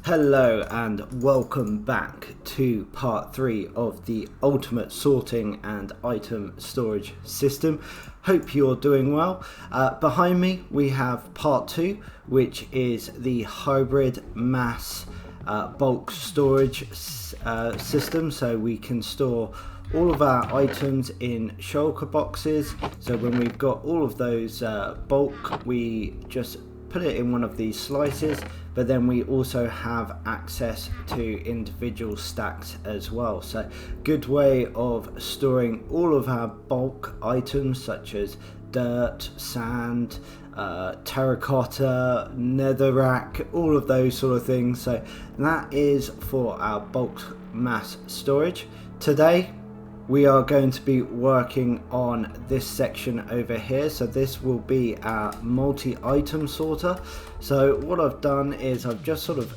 Hello and welcome back to part 3 of the ultimate sorting and item storage system. Hope you're doing well. Behind me we have part 2, which is the hybrid mass bulk storage system, so we can store all of our items in shulker boxes. So when we've got all of those bulk, we just put it in one of these slices, but then we also have access to individual stacks as well. So good way of storing all of our bulk items such as dirt, sand, terracotta, netherrack, all of those sort of things. So that is for our bulk mass storage. Today we are going to be working on this section over here. So this will be our multi-item sorter. So what I've done is I've just sort of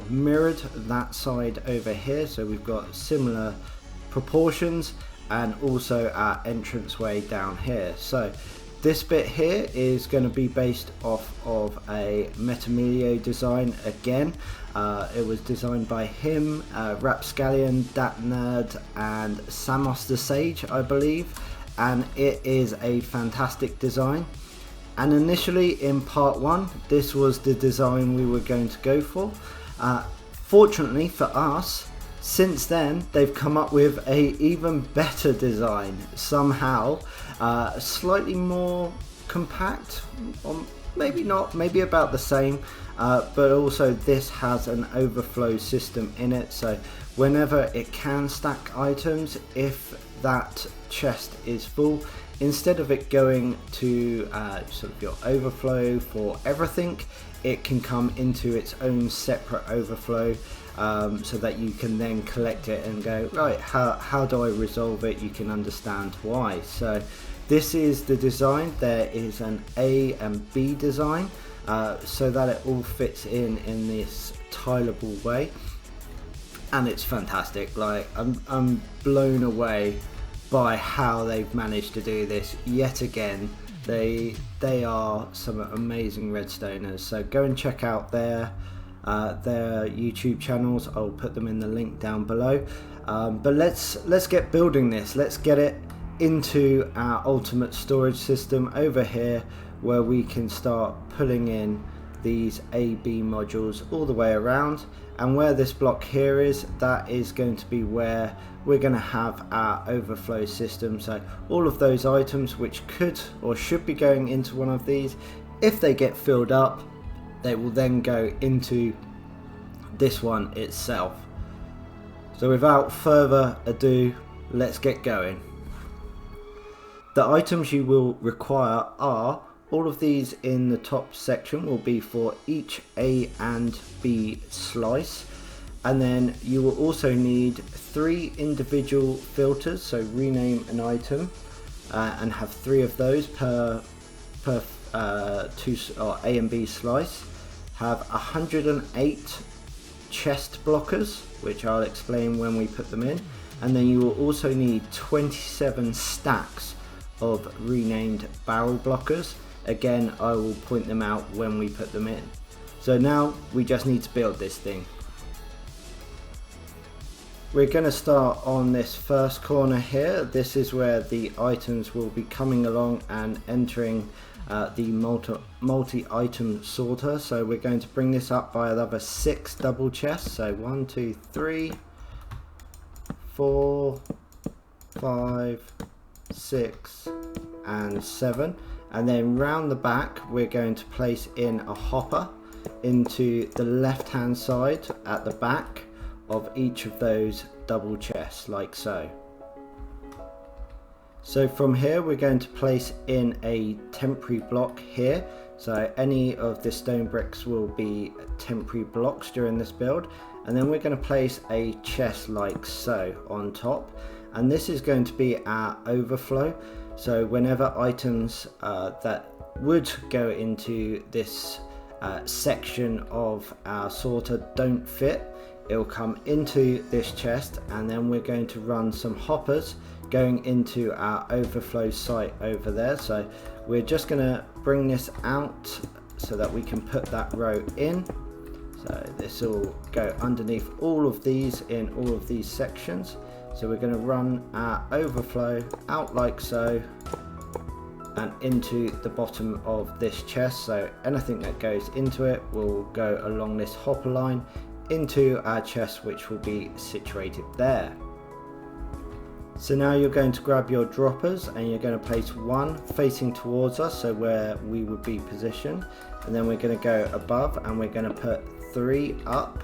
mirrored that side over here, so we've got similar proportions, and also our entranceway down here. So this bit here is going to be based off of a Metamilio design again. It was designed by him, Rapscallion, Datnerd and Samos the Sage, I believe, and it is a fantastic design. And initially in part 1 this was the design we were going to go for. Fortunately for us, since then they've come up with a even better design somehow, slightly more compact, or maybe not, maybe about the same, but also this has an overflow system in it, so whenever it can stack items, if that chest is full, instead of it going to sort of your overflow for everything, it can come into its own separate overflow, so that you can then collect it and go, right, how do I resolve it? You can understand why. So this is the design. There is an A and B design, so that it all fits in this tileable way, and it's fantastic. Like I'm blown away by how they've managed to do this yet again. They are some amazing redstoners, so go and check out their YouTube channels. I'll put them in the link down below, but let's get building this. Let's get it into our ultimate storage system over here, where we can start pulling in these AB modules all the way around. And where this block here is, that is going to be where we're going to have our overflow system. So all of those items which could or should be going into one of these, if they get filled up, they will then go into this one itself. So without further ado, let's get going. The items you will require are, all of these in the top section will be for each A and B slice, and then you will also need 3 individual filters, so rename an item and have 3 of those per 2 or A and B slice. Have 108 chest blockers, which I'll explain when we put them in, and then you will also need 27 stacks of renamed barrel blockers. Again, I will point them out when we put them in. So now we just need to build this thing. We're going to start on this first corner here. This is where the items will be coming along and entering the multi-item sorter. So we're going to bring this up by another 6 double chests. So 1, 2, 3, 4, 5, 6 and 7, and then round the back we're going to place in a hopper into the left hand side at the back of each of those double chests, like so. So from here we're going to place in a temporary block here, so any of the stone bricks will be temporary blocks during this build, and then we're going to place a chest like so on top, and this is going to be our overflow. So whenever items that would go into this section of our sorter don't fit, it will come into this chest, and then we're going to run some hoppers going into our overflow site over there. So we're just going to bring this out so that we can put that row in. So So this will go underneath all of these in all of these sections. So we're going to run our overflow out like so and into the bottom of this chest. So anything that goes into it will go along this hopper line into our chest, which will be situated there. So now you're going to grab your droppers and you're going to place one facing towards us, so where we would be positioned, and then we're going to go above and we're going to put 3 up,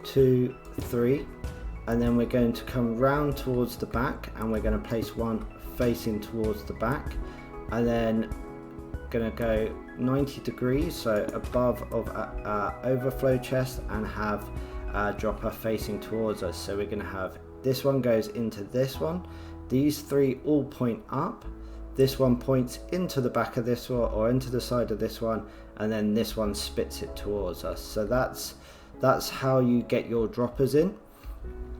2, 3, and then we're going to come round towards the back and we're going to place one facing towards the back, and then going to go 90 degrees, so above of our overflow chest, and have our dropper facing towards us. So we're going to have this one goes into this one, these 3 all point up, this one points into the back of this one or into the side of this one, and then this one spits it towards us. So that's how you get your droppers in.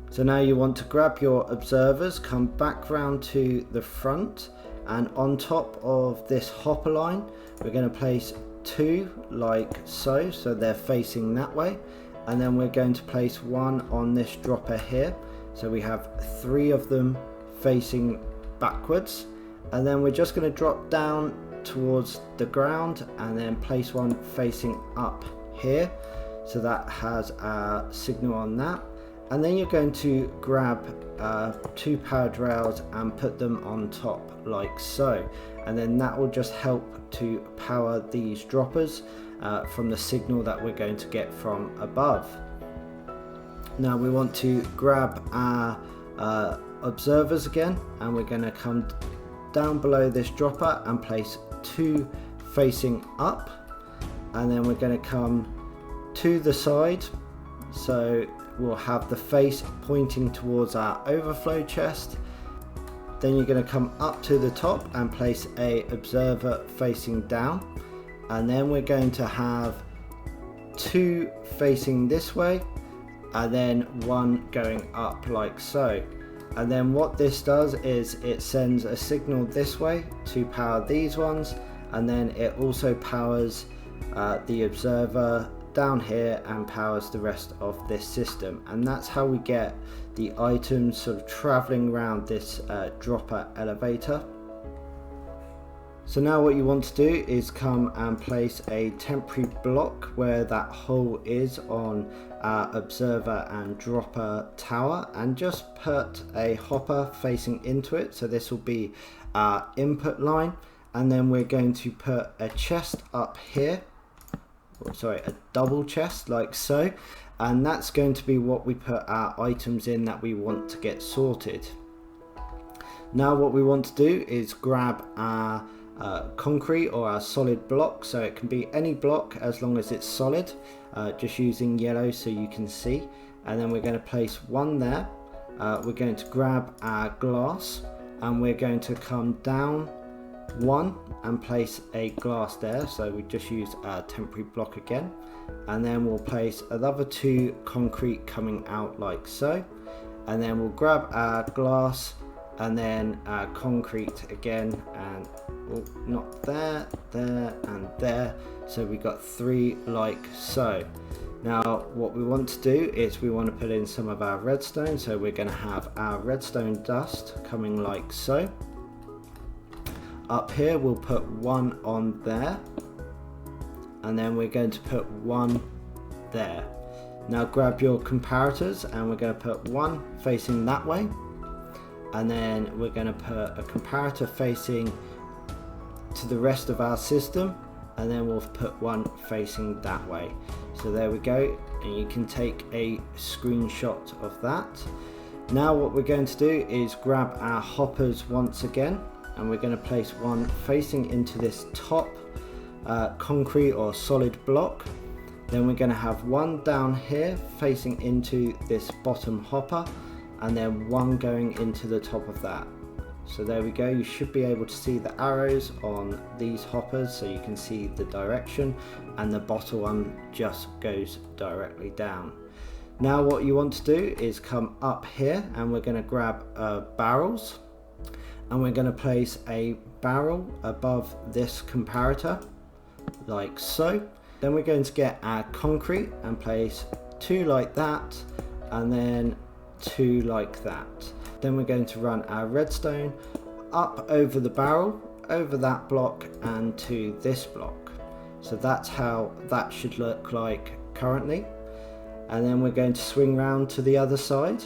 So now you want to grab your observers, come back round to the front, and on top of this hopper line we're going to place 2 like so, so they're facing that way, and then we're going to place one on this dropper here. So we have 3 of them facing backwards, and then we're just going to drop down towards the ground and then place one facing up here, so that has our signal on that. And then you're going to grab 2 powered rails and put them on top like so, and then that will just help to power these droppers from the signal that we're going to get from above. Now we want to grab our observers again, and we're going to come down below this dropper and place 2 facing up, and then we're going to come to the side, so we'll have the face pointing towards our overflow chest. Then you're going to come up to the top and place a observer facing down, and then we're going to have 2 facing this way and then 1 going up like so. And then what this does is it sends a signal this way to power these ones, and then it also powers the observer down here and powers the rest of this system. And that's how we get the items sort of traveling around this dropper elevator. So now what you want to do is come and place a temporary block where that hole is on our observer and dropper tower, and just put a hopper facing into it. So this will be our input line, and then we're going to put a chest up here, sorry, a double chest like so, and that's going to be what we put our items in that we want to get sorted. Now what we want to do is grab our concrete or our solid block, so it can be any block as long as it's solid, just using yellow so you can see, and then we're going to place one there. We're going to grab our glass and we're going to come down 1 and place a glass there, so we just use our temporary block again, and then we'll place another 2 concrete coming out like so, and then we'll grab our glass and then our concrete again, and not there, there and there, so we got 3 like so. Now what we want to do is we want to put in some of our redstone, so we're going to have our redstone dust coming like so. Up here we'll put 1 on there, and then we're going to put 1 there. Now grab your comparators and we're going to put 1 facing that way, and then we're going to put a comparator facing to the rest of our system, and then we'll put 1 facing that way. So there we go, and you can take a screenshot of that. Now what we're going to do is grab our hoppers once again, and we're going to place 1 facing into this top concrete or solid block. Then we're going to have 1 down here facing into this bottom hopper, and then 1 going into the top of that. So there we go, you should be able to see the arrows on these hoppers, so you can see the direction, and the bottom one just goes directly down. Now what you want to do is come up here and we're going to grab barrels, and we're going to place a barrel above this comparator like so, Then we're going to get our concrete and place 2 like that, and then 2 like that. Then we're going to run our redstone up over the barrel, over that block, and to this block. So that's how that should look like currently. And then we're going to swing round to the other side.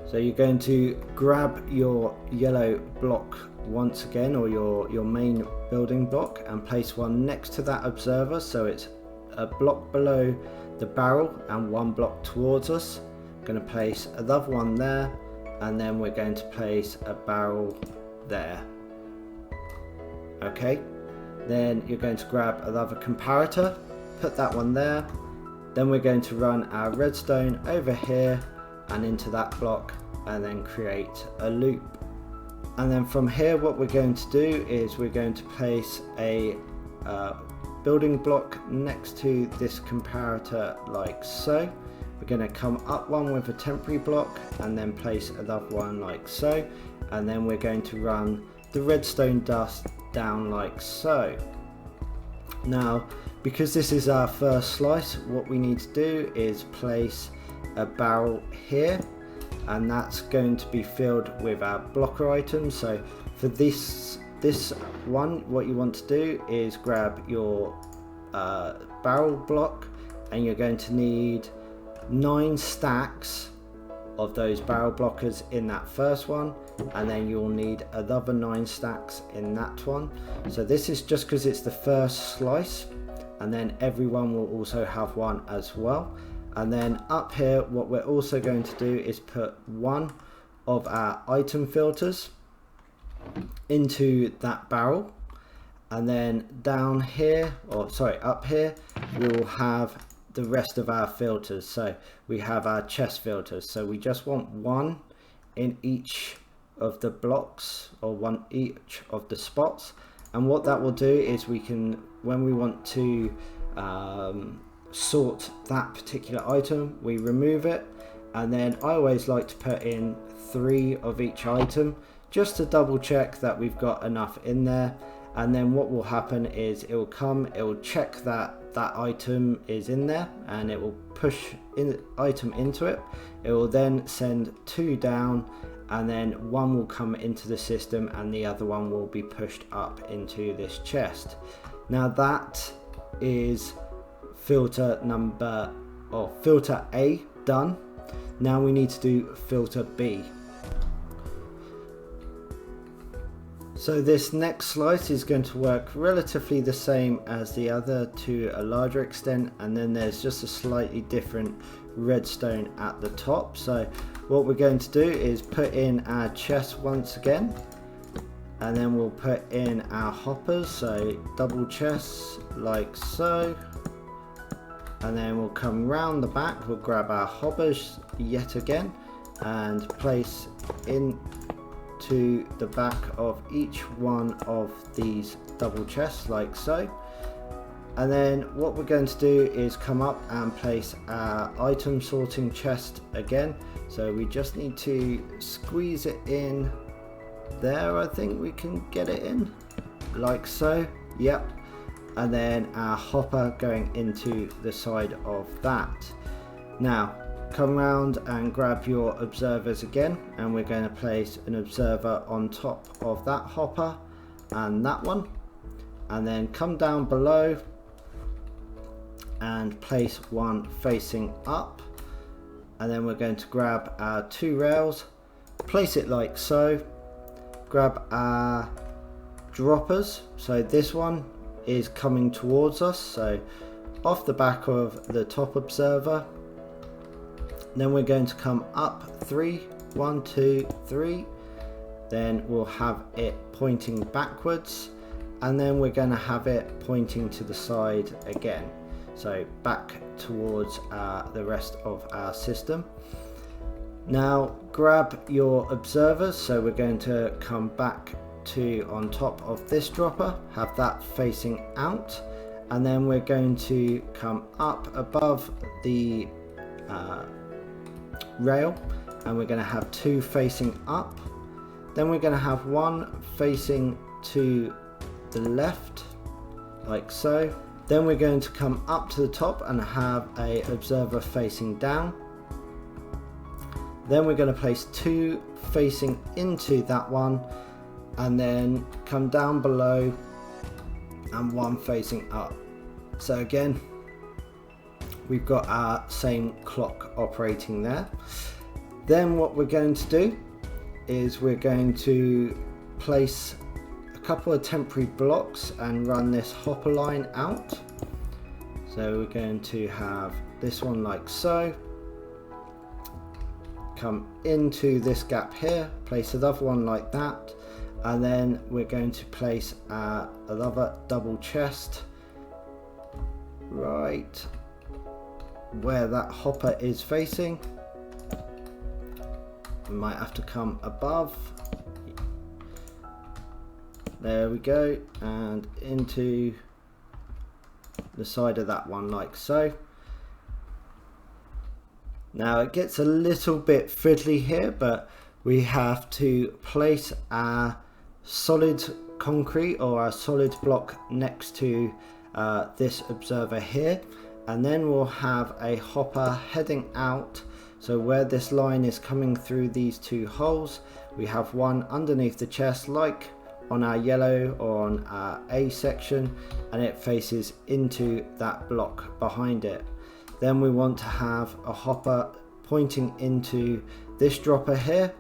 So you're going to grab your yellow block once again, or your main building block, and place one next to that observer, so it's a block below the barrel and 1 block towards us. Going to place another one there, and then we're going to place a barrel there. Okay, then you're going to grab another comparator, put that one there. Then we're going to run our redstone over here and into that block, and then create a loop. And then from here, what we're going to do is we're going to place a building block next to this comparator like so. We're going to come up one with a temporary block and then place another one like so, and then we're going to run the redstone dust down like so. Now, because this is our first slice, what we need to do is place a barrel here, and that's going to be filled with our blocker items. So for this one, what you want to do is grab your barrel block, and you're going to need 9 stacks of those barrel blockers in that first one, and then you'll need another 9 stacks in that one. So this is just because it's the first slice, and then everyone will also have one as well. And then up here, what we're also going to do is put 1 of our item filters into that barrel, and then down here, or sorry, up here, we will have the rest of our filters. So we have our chest filters, so we just want 1 in each of the blocks, or 1 each of the spots. And what that will do is we can, when we want to sort that particular item, we remove it, and then I always like to put in 3 of each item just to double check that we've got enough in there. And then what will happen is it will come, it will check that that item is in there, and it will push in item into it. It will then send 2 down, and then 1 will come into the system and the other one will be pushed up into this chest. Now that is filter number, or filter A, done. Now we need to do filter B. So this next slice is going to work relatively the same as the other to a larger extent, and then there's just a slightly different redstone at the top. So what we're going to do is put in our chest once again, and then we'll put in our hoppers, so double chests like so, and then we'll come round the back, we'll grab our hoppers yet again and place into the back of each one of these double chests like so. And then what we're going to do is come up and place our item sorting chest again. So we just need to squeeze it in there. I think we can get it in like so. Yep. And then our hopper going into the side of that. Now come round and grab your observers again, and we're going to place an observer on top of that hopper and that one, and then come down below and place 1 facing up, and then we're going to grab our 2 rails, place it like so, grab our droppers, so this one is coming towards us, so off the back of the top observer. Then we're going to come up 3, 1, 2, 3, then we'll have it pointing backwards, and then we're going to have it pointing to the side again, so back towards the rest of our system. Now grab your observers, so we're going to come back to on top of this dropper, have that facing out, and then we're going to come up above the rail, and we're going to have 2 facing up, then we're going to have 1 facing to the left like so, Then we're going to come up to the top and have a observer facing down. Then we're going to place 2 facing into that one, and then come down below and 1 facing up. So again, we've got our same clock operating there. Then what we're going to do is we're going to place a couple of temporary blocks and run this hopper line out. So we're going to have this one like so, come into this gap here, place another one like that, and then we're going to place another double chest right where that hopper is facing. We might have to come above. There we go, and into the side of that one like so. Now it gets a little bit fiddly here, but we have to place our solid concrete or our solid block next to this observer here, and then we'll have a hopper heading out. So where this line is coming through these 2 holes, we have one underneath the chest like on our yellow or on our A section, and it faces into that block behind it. Then we want to have a hopper pointing into this dropper here,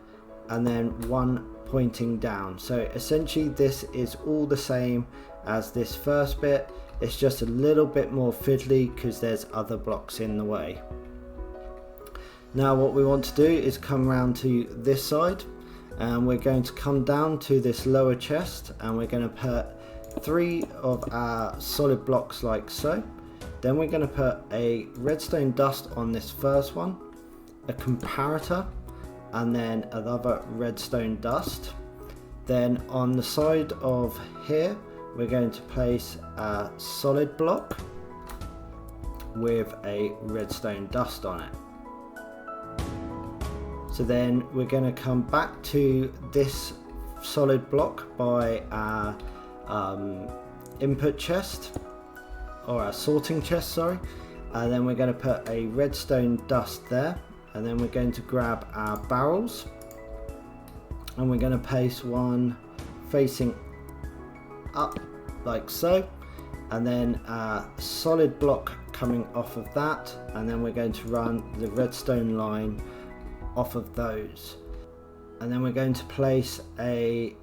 and then one pointing down. So essentially this is all the same as this first bit, it's just a little bit more fiddly because there's other blocks in the way. Now what we want to do is come round to this side, and we're going to come down to this lower chest, and we're going to put 3 of our solid blocks like so. Then we're going to put a redstone dust on this first one, a comparator, and then another redstone dust. Then on the side of here we're going to place a solid block with a redstone dust on it. So then we're going to come back to this solid block by our input chest, or our sorting chest, sorry, and then we're going to put a redstone dust there, and then we're going to grab our barrels, and we're going to place one facing up like so, and then a solid block coming off of that, and then we're going to run the redstone line off of those, and then we're going to place a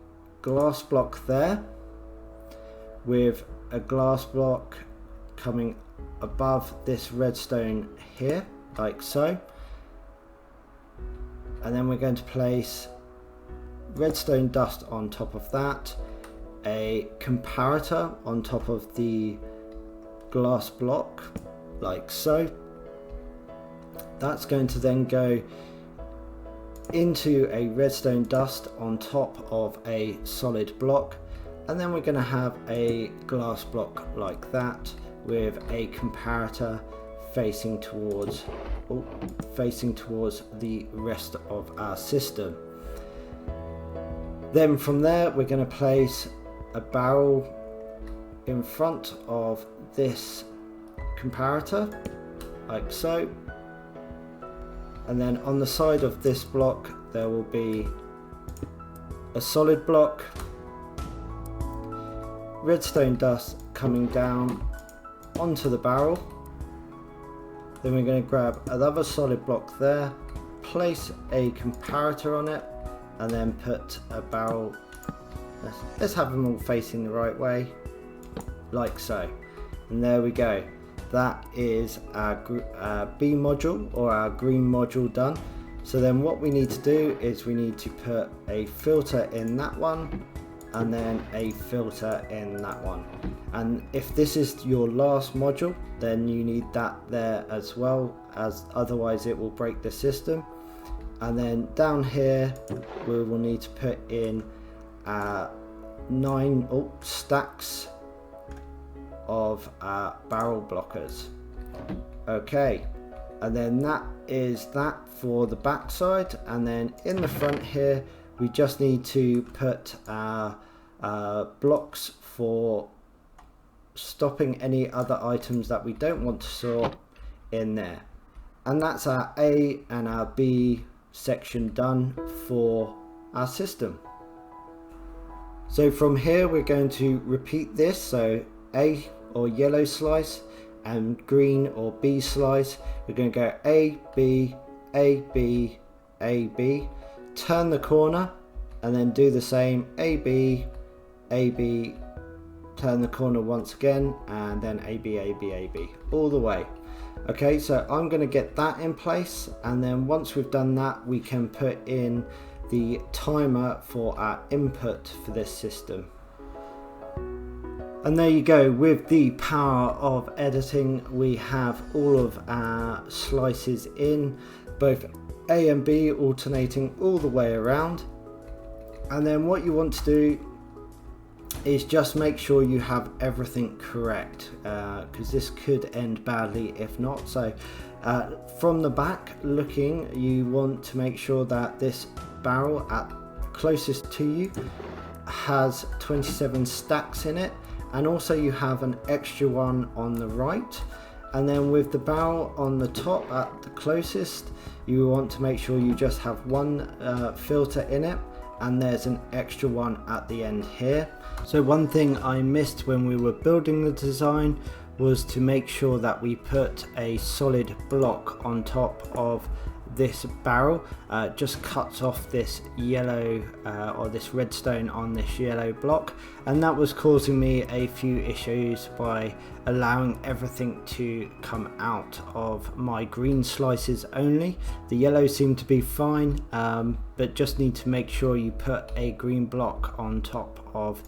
glass block there with a glass block coming above this redstone here like so, and then we're going to place redstone dust on top of that, a comparator on top of the glass block like so. That's going to then go into a redstone dust on top of a solid block, and then we're going to have a glass block like that with a comparator facing towards the rest of our system. Then from there we're going to place a barrel in front of this comparator like so, and then on the side of this block there will be a solid block, redstone dust coming down onto the barrel. Then we're going to grab another solid block there, place a comparator on it, and then put a barrel. Let's have them all facing the right way like so, and there we go. That is our B module, or our green module, done. So then what we need to do is we need to put a filter in that one, and then a filter in that one. And if this is your last module, then you need that there as well, as otherwise it will break the system. And then down here we will need to put in 9 stacks of barrel blockers. Okay, and then that is that for the back side. And then in the front here we just need to put our blocks for stopping any other items that we don't want to sort in there. And that's our A and our B section done for our system. So from here we're going to repeat this, so A or yellow slice and green or B slice. We're going to go A, B, A, B, A, B, turn the corner and then do the same, A, B, A, B, turn the corner once again, and then A, B, A, B, A, B, all the way. Okay, so I'm going to get that in place, and then once we've done that, we can put in the timer for our input for this system. And there you go, with the power of editing, we have all of our slices in, both A and B alternating all the way around. And then what you want to do is just make sure you have everything correct, because this could end badly if not. So from the back looking, you want to make sure that this barrel at closest to you has 27 stacks in it, and also you have an extra one on the right. And then with the barrel on the top at the closest, you want to make sure you just have one filter in it, and there's an extra one at the end here. So one thing I missed when we were building the design was to make sure that we put a solid block on top of this barrel. Just cuts off this yellow or this redstone on this yellow block, and that was causing me a few issues by allowing everything to come out of my green slices only. The yellow seemed to be fine, but just need to make sure you put a green block on top of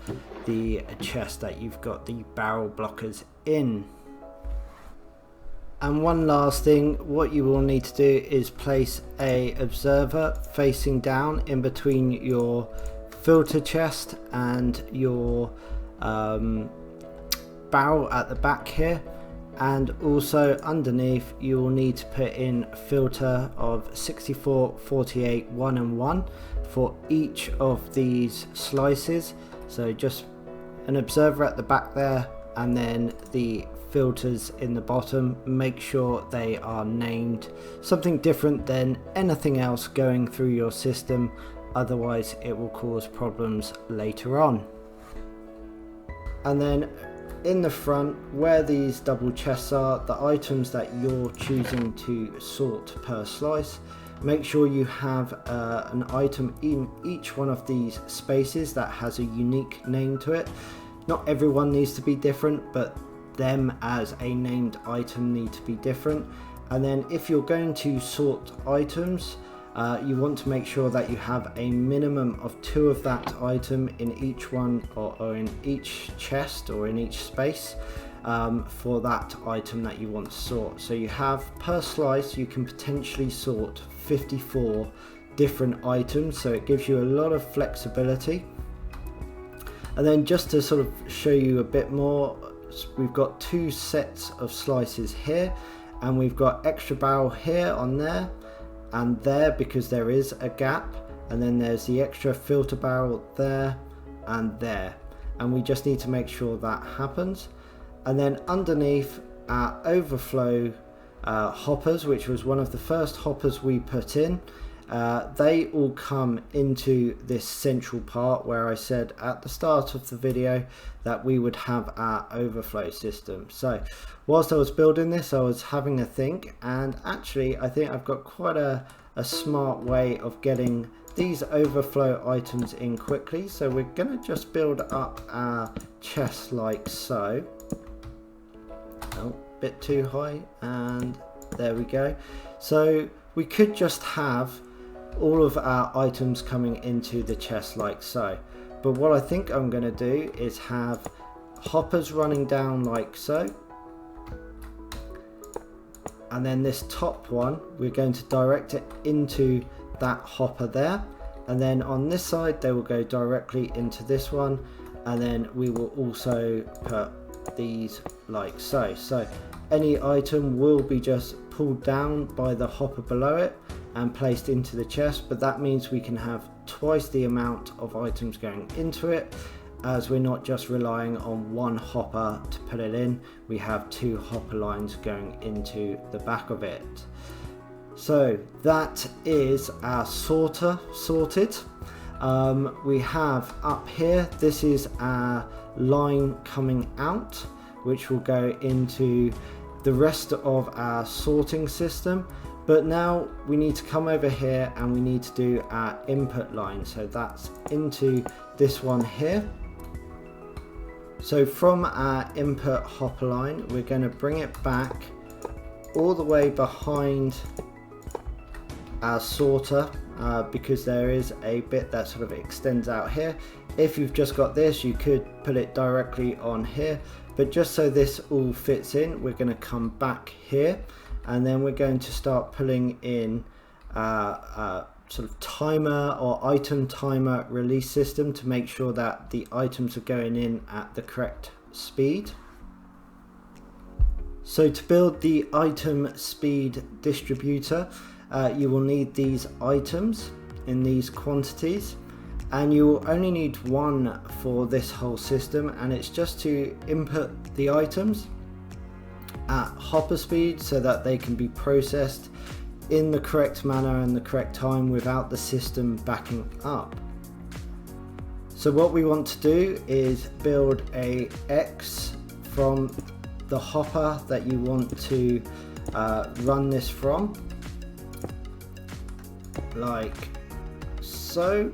the chest that you've got the barrel blockers in. And one last thing, what you will need to do is place a observer facing down in between your filter chest and your barrel at the back here, and also underneath you will need to put in filter of 64, 48, 1 and 1 for each of these slices. So just an observer at the back there, and then the filters in the bottom. Make sure they are named something different than anything else going through your system, otherwise it will cause problems later on. And then in the front, where these double chests are, the items that you're choosing to sort per slice, make sure you have an item in each one of these spaces that has a unique name to it. Not everyone needs to be different, but them as a named item need to be different. And then if you're going to sort items, you want to make sure that you have a minimum of 2 of that item in each one, or in each chest or in each space for that item that you want to sort. So you have per slice you can potentially sort 54 different items, so it gives you a lot of flexibility. And then just to sort of show you a bit more, we've got 2 sets of slices here, and we've got extra barrel here on there and there because there is a gap, and then there's the extra filter barrel there and there, and we just need to make sure that happens. And then underneath our overflow hoppers, which was one of the first hoppers we put in, they all come into this central part where I said at the start of the video that we would have our overflow system. So whilst I was building this, I was having a think, and actually I think I've got quite a smart way of getting these overflow items in quickly. So we're going to just build up our chest like so. Oh, bit too high, and there we go. So we could just have all of our items coming into the chest like so, but what I think I'm going to do is have hoppers running down like so, and then this top one we're going to direct it into that hopper there, and then on this side they will go directly into this one, and then we will also put these like so. So any item will be just pulled down by the hopper below it and placed into the chest, but that means we can have twice the amount of items going into it, as we're not just relying on one hopper to put it in, we have two hopper lines going into the back of it. So that is our sorter sorted. We have up here, this is our line coming out, which will go into the rest of our sorting system. But now we need to come over here and we need to do our input line. So that's into this one here. So from our input hopper line, we're going to bring it back all the way behind our sorter, because there is a bit that sort of extends out here. If you've just got this, you could put it directly on here, but just so this all fits in, we're going to come back here, and then we're going to start pulling in sort of timer or item timer release system to make sure that the items are going in at the correct speed. So to build the item speed distributor, you will need these items in these quantities, and you will only need one for this whole system, and it's just to input the items at hopper speed so that they can be processed in the correct manner and the correct time without the system backing up. So what we want to do is build a X from the hopper that you want to run this from, like so.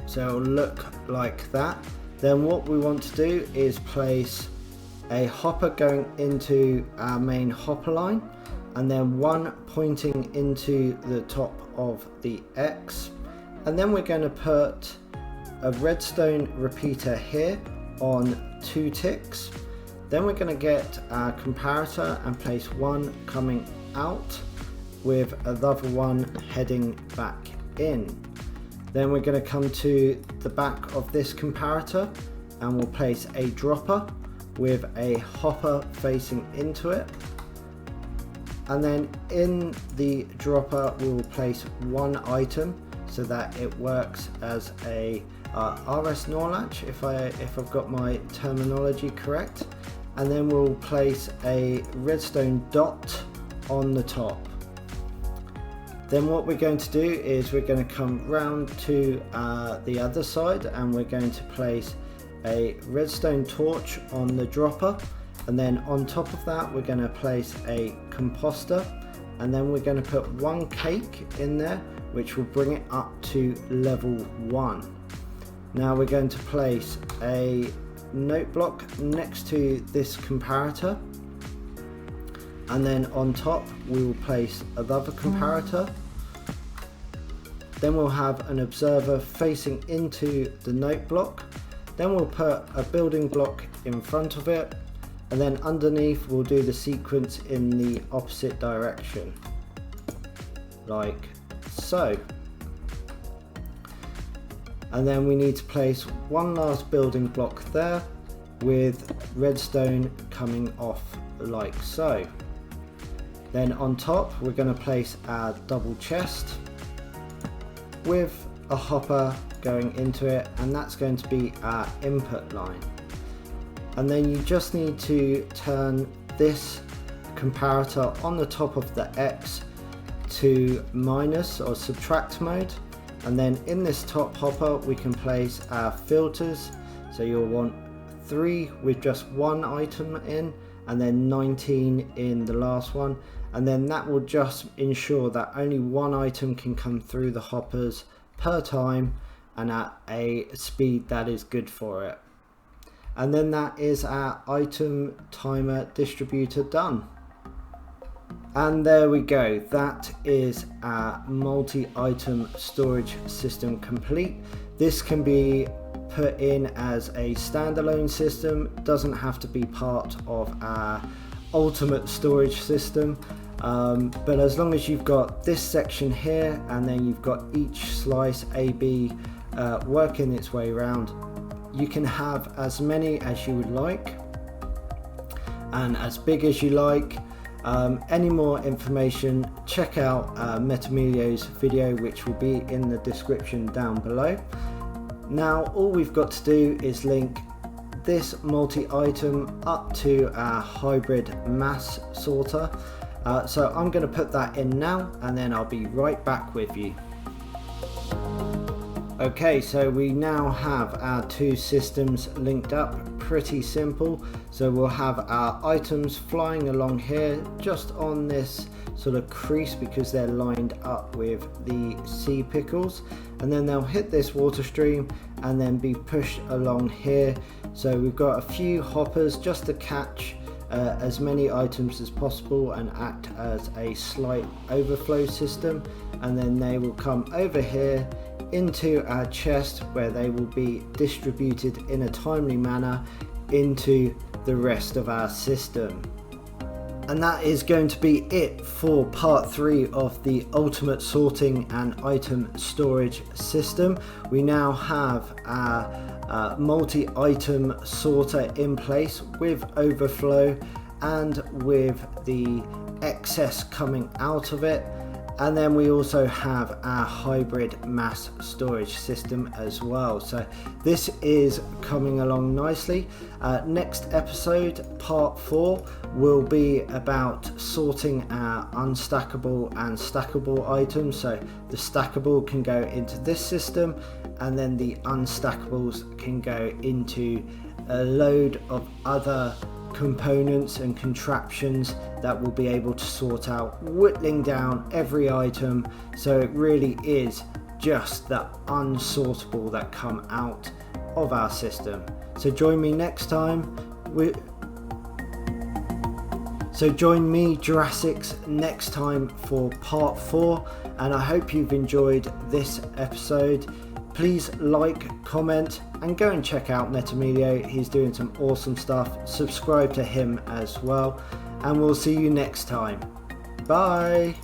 So it'll look like that. Then what we want to do is place a hopper going into our main hopper line, and then one pointing into the top of the X, and then we're going to put a redstone repeater here on 2 ticks. Then we're going to get our comparator and place one coming out with another one heading back in. Then we're going to come to the back of this comparator and we'll place a dropper with a hopper facing into it, and then in the dropper we will place one item so that it works as a RS NOR latch, if I've got my terminology correct, and then we'll place a redstone dot on the top. Then what we're going to do is we're going to come round to the other side, and we're going to place a redstone torch on the dropper, and then on top of that we're going to place a composter, and then we're going to put one cake in there which will bring it up to level 1. Now we're going to place a note block next to this comparator, and then on top we will place another comparator. Then we'll have an observer facing into the note block. Then we'll put a building block in front of it, and then underneath we'll do the sequence in the opposite direction, like so. And then we need to place one last building block there with redstone coming off like so. Then on top we're going to place our double chest with a hopper going into it, and that's going to be our input line. And then you just need to turn this comparator on the top of the X to minus or subtract mode, and then in this top hopper we can place our filters. So you'll want 3 with just one item in, and then 19 in the last one, and then that will just ensure that only one item can come through the hoppers per time and at a speed that is good for it. And then that is our item timer distributor done. And there we go, that is our multi-item storage system complete. This can be put in as a standalone system, doesn't have to be part of our ultimate storage system, but as long as you've got this section here and then you've got each slice AB working its way around, you can have as many as you would like and as big as you like. Any more information, check out Metamilio's video, which will be in the description down below. Now all we've got to do is link this multi-item up to our hybrid mass sorter. So I'm going to put that in now, and then I'll be right back with you. Okay, so we now have our two systems linked up. Pretty simple. So we'll have our items flying along here just on this sort of crease because they're lined up with the sea pickles, and then they'll hit this water stream and then be pushed along here. So we've got a few hoppers just to catch as many items as possible and act as a slight overflow system, and then they will come over here into our chest where they will be distributed in a timely manner into the rest of our system. And that is going to be it for part 3 of the ultimate sorting and item storage system. We now have our multi-item sorter in place with overflow and with the excess coming out of it. And then we also have our hybrid mass storage system as well. So this is coming along nicely. Next episode, part 4, will be about sorting our unstackable and stackable items. So the stackable can go into this system, and then the unstackables can go into a load of other components and contraptions that will be able to sort out, whittling down every item, so it really is just the unsortable that come out of our system. So join me next time. Join me, Jurassics, next time for part 4, and I hope you've enjoyed this episode. Please like, comment, and go and check out Metamilio. He's doing some awesome stuff. Subscribe to him as well, and we'll see you next time. Bye.